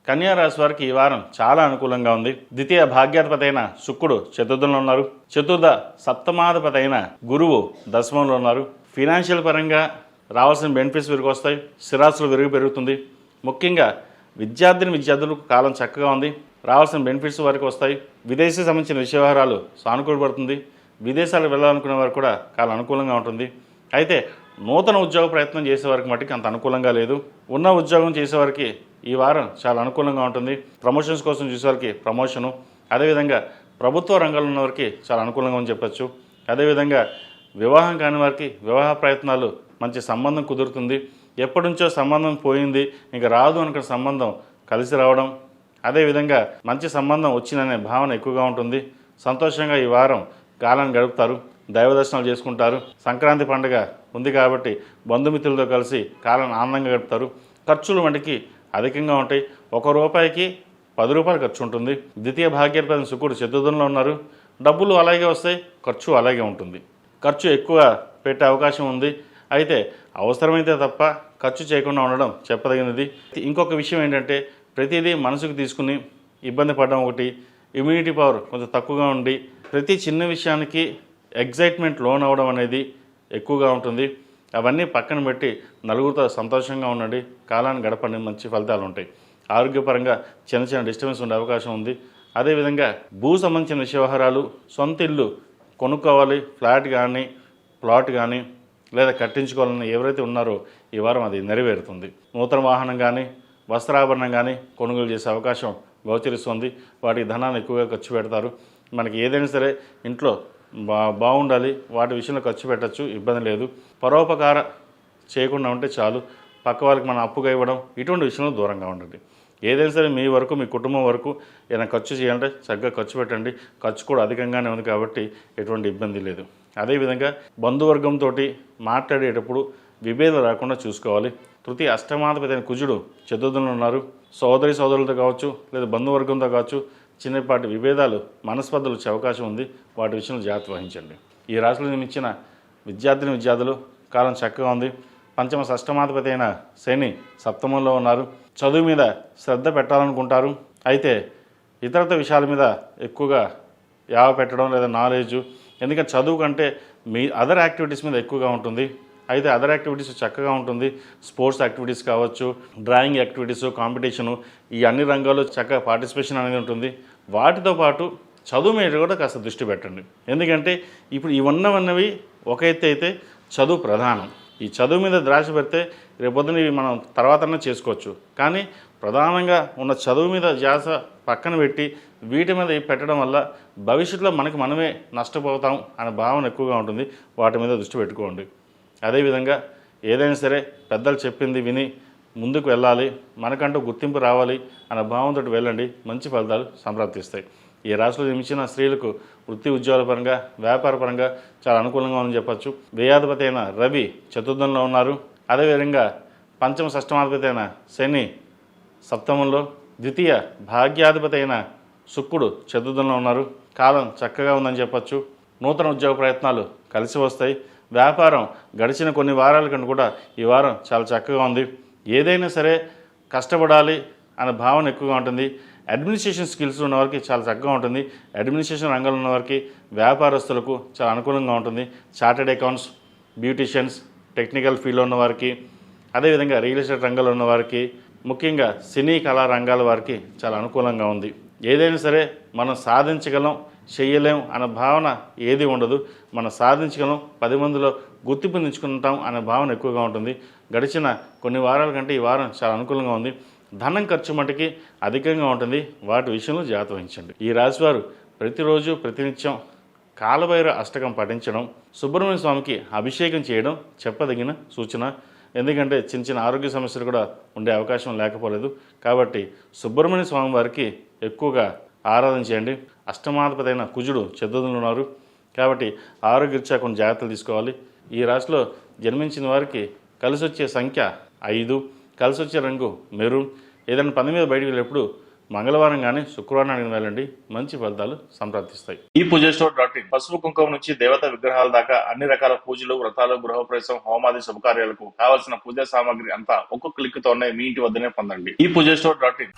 కన్యా రాశి వారికి ఈ వారం చాలా అనుకూలంగా ఉంది. ద్వితీయ భాగ్యాధిపతి అయిన శుక్రుడు చతుర్థంలో ఉన్నారు. చతుర్థ సప్తమాధిపతి అయిన గురువు దశమంలో ఉన్నారు. ఫినాన్షియల్ పరంగా రావాల్సిన బెనిఫిట్స్ వీరికి వస్తాయి. స్థిరాస్తులు విరుగు పెరుగుతుంది. ముఖ్యంగా విద్యార్థులకు కాలం చక్కగా ఉంది. రావాల్సిన బెనిఫిట్స్ వారికి వస్తాయి. విదేశీ సంబంధించిన విషయ వ్యవహారాలు సానుకూలపడుతుంది. విదేశాలకు వెళ్ళాలనుకునే వారు కూడా చాలా అనుకూలంగా ఉంటుంది. అయితే నూతన ఉద్యోగ ప్రయత్నం చేసేవారికి మటుకు అంత అనుకూలంగా లేదు. ఉన్న ఉద్యోగం చేసేవారికి ఈ వారం చాలా అనుకూలంగా ఉంటుంది. ప్రమోషన్స్ కోసం చూసేవారికి ప్రమోషను, అదేవిధంగా ప్రభుత్వ రంగంలో ఉన్నవారికి చాలా అనుకూలంగా అని చెప్పచ్చు. అదేవిధంగా వివాహం కాని వారికి వివాహ ప్రయత్నాలు మంచి సంబంధం కుదురుతుంది. ఎప్పటి నుంచో సంబంధం పోయింది, ఇంకా రాదు అనుకున్న సంబంధం కలిసి రావడం, అదేవిధంగా మంచి సంబంధం వచ్చిందనే భావన ఎక్కువగా ఉంటుంది. సంతోషంగా ఈ వారం కాలాన్ని గడుపుతారు. దైవ దర్శనాలు చేసుకుంటారు. సంక్రాంతి పండుగ ఉంది కాబట్టి బంధుమిత్రులతో కలిసి కాలాన్ని ఆనందంగా గడుపుతారు. ఖర్చులు వంటికి అధికంగా ఉంటాయి. ₹1కి ₹10 ఖర్చు ఉంటుంది. ద్వితీయ భాగ్యాధిపతి శుక్రుడు చతుర్థంలో ఉన్నారు. డబ్బులు అలాగే వస్తాయి, ఖర్చు అలాగే ఉంటుంది. ఖర్చు ఎక్కువ పెట్టే అవకాశం ఉంది. అయితే అవసరమైతే తప్ప ఖర్చు చేయకుండా ఉండడం చెప్పదగినది. ఇంకొక విషయం ఏంటంటే ప్రతిదీ మనసుకు తీసుకుని ఇబ్బంది పడడం ఒకటి. ఇమ్యూనిటీ పవర్ కొంచెం తక్కువగా ఉండి ప్రతి చిన్న విషయానికి ఎగ్జైట్మెంట్ లోన్ అవ్వడం అనేది ఎక్కువగా ఉంటుంది. అవన్నీ పక్కన పెట్టి నలుగురితో సంతోషంగా ఉండండి. కాలాన్ని గడపండి. మంచి ఫలితాలు ఉంటాయి. ఆరోగ్యపరంగా చిన్న చిన్న డిస్టర్బెన్స్ ఉండే అవకాశం ఉంది. అదేవిధంగా భూ సంబంధించిన విషయ వ్యవహారాలు, సొంత ఇల్లు కొనుక్కోవాలి, ఫ్లాట్ కానీ ప్లాట్ కానీ లేదా కట్టించుకోవాలని ఎవరైతే ఉన్నారో ఈ వారం అది నెరవేరుతుంది. నూతన వాహనం కానీ వస్త్రాభరణం కానీ కొనుగోలు చేసే అవకాశం గోచరిస్తుంది. వాటికి ధనాన్ని ఎక్కువగా ఖర్చు పెడతారు. మనకి ఏదైనా సరే ఇంట్లో బాగుండాలి, వాటి విషయంలో ఖర్చు పెట్టచ్చు, ఇబ్బంది లేదు. పరోపకార చేయకుండా ఉంటే చాలు. పక్క వాళ్ళకి మనం అప్పుగా ఇవ్వడం ఇటువంటి విషయంలో దూరంగా ఉండండి. ఏదైనా సరే మీ వరకు, మీ కుటుంబం వరకు ఏదైనా ఖర్చు చేయాలంటే చక్కగా ఖర్చు పెట్టండి. ఖర్చు కూడా అధికంగానే ఉంది కాబట్టి ఎటువంటి ఇబ్బంది లేదు. అదేవిధంగా బంధువర్గంతో మాట్లాడేటప్పుడు విభేదం రాకుండా చూసుకోవాలి. తృతీయ అష్టమాధిపతి అయిన కుజుడు చతుర్థంలో ఉన్నారు. సోదరులతో కావచ్చు లేదా బంధువర్గంతో కావచ్చు చిన్నపాటి విభేదాలు, మనస్పర్ధలు వచ్చే అవకాశం ఉంది. వాటి విషయంలో జాగ్రత్త వహించండి. ఈ రాశిలో జన్మించిన విద్యార్థులు కాలం చక్కగా ఉంది. పంచమ షష్టమాధిపతి అయిన శని సప్తమంలో ఉన్నారు. చదువు మీద శ్రద్ధ పెట్టాలనుకుంటారు. అయితే ఇతరత విషయాల మీద ఎక్కువగా యావ పెట్టడం లేదా నాలెడ్జు, ఎందుకంటే చదువు కంటే మీ అదర్ యాక్టివిటీస్ మీద ఎక్కువగా ఉంటుంది. అయితే అదర్ యాక్టివిటీస్ చక్కగా ఉంటుంది. స్పోర్ట్స్ యాక్టివిటీస్ కావచ్చు, డ్రాయింగ్ యాక్టివిటీస్, కాంపిటీషను, ఈ అన్ని రంగాల్లో చక్కగా పార్టిసిపేషన్ అనేది ఉంటుంది. వాటితో పాటు చదువు మీద కూడా కాస్త దృష్టి పెట్టండి. ఎందుకంటే ఇప్పుడు ఇవన్నవి ఒక ఎత్తు అయితే చదువు ప్రధానం. ఈ చదువు మీద ద్రాక్ష పెడితే రేపొద్దున ఇవి మనం తర్వాతనే చేసుకోవచ్చు. కానీ ప్రధానంగా ఉన్న చదువు మీద ధ్యాస పక్కన పెట్టి వీటి మీద పెట్టడం వల్ల భవిష్యత్తులో మనమే నష్టపోతాం అనే భావన ఎక్కువగా ఉంటుంది. వాటి మీద దృష్టి పెట్టుకోండి. అదేవిధంగా ఏదైనా సరే పెద్దలు చెప్పింది విని ముందుకు వెళ్ళాలి, మనకంటూ గుర్తింపు రావాలి అనే భావంతో వెళ్ళండి. మంచి ఫలితాలు సంప్రాప్తిస్తాయి. ఈ రాశిలో జన్మించిన స్త్రీలకు వృత్తి ఉద్యోగాల పరంగా, వ్యాపార పరంగా చాలా అనుకూలంగా ఉందని చెప్పచ్చు. వ్యయాధిపతి అయిన రవి చతుర్థంలో ఉన్నారు. అదేవిధంగా పంచమ షష్టమాధిపతి అయిన శని సప్తమంలో, ద్వితీయ భాగ్యాధిపతి అయిన శుక్రుడు చతుర్థంలో ఉన్నారు. కాలం చక్కగా ఉందని చెప్పచ్చు. నూతన ఉద్యోగ ప్రయత్నాలు కలిసి వస్తాయి. వ్యాపారం గడిచిన కొన్ని వారాల కంటే కూడా ఈ వారం చాలా చక్కగా ఉంది. ఏదైనా సరే కష్టపడాలి అనే భావన ఎక్కువగా ఉంటుంది. అడ్మినిస్ట్రేషన్ స్కిల్స్ ఉన్నవారికి చాలా చక్కగా ఉంటుంది. అడ్మినిస్ట్రేషన్ రంగంలో ఉన్నవారికి, వ్యాపారస్తులకు చాలా అనుకూలంగా ఉంటుంది. చార్టెడ్ అకౌంట్స్, బ్యూటిషియన్స్, టెక్నికల్ ఫీల్డ్లో ఉన్నవారికి, అదేవిధంగా రియల్ ఎస్టేట్ రంగంలో ఉన్నవారికి, ముఖ్యంగా సినీ కళా రంగాల వారికి చాలా అనుకూలంగా ఉంది. ఏదైనా సరే మనం సాధించగలం, చేయలేం అనే భావన ఏది ఉండదు. మనం సాధించగలం, 10 మందిలో గుర్తింపు తెచ్చుకుంటాం అనే భావన ఎక్కువగా ఉంటుంది. గడిచిన కొన్ని వారాల కంటే ఈ వారం చాలా అనుకూలంగా ఉంది. ధనం ఖర్చు మటుకి అధికంగా ఉంటుంది. వాటి విషయంలో జాగ్రత్త వహించండి. ఈ రాశివారు ప్రతిరోజు ప్రతినిత్యం కాలభైరవ అష్టకం పఠించడం, సుబ్రహ్మణ్య స్వామికి అభిషేకం చేయడం చెప్పదగిన సూచన. ఎందుకంటే చిన్న చిన్న ఆరోగ్య సమస్యలు కూడా ఉండే అవకాశం లేకపోలేదు. కాబట్టి సుబ్రహ్మణ్య స్వామి వారికి ఎక్కువగా ఆరాధన చేయండి. అష్టమాధిపతి అయిన కుజుడు చతుర్థంలో ఉన్నారు కాబట్టి ఆరోగ్యరీత్యా కొన్ని జాగ్రత్తలు తీసుకోవాలి. ఈ రాశిలో జన్మించిన వారికి కలిసి వచ్చే సంఖ్య 5, కలిసి వచ్చే రంగు మెరూన్. ఏదైనా పని మీద బయటికి వెళ్ళేప్పుడు మంగళవారం కానీ శుక్రవారం వెళ్ళండి. మంచి ఫలితాలు సంప్రాప్తిస్తాయి. ఈ పూజస్టోర్.in పసుపు కుంకుమ నుంచి దేవతా విగ్రహాల దాకా అన్ని రకాల పూజలు, వ్రతాలు, గృహప్రవేశం, హోమాది శుభకార్యాలకు కావాల్సిన పూజా సామాగ్రి అంతా ఒక్కొక్క క్లిక్ తోనే మీ ఇంటి వద్దనే పొందండి. ఈ పూజస్టోర్.in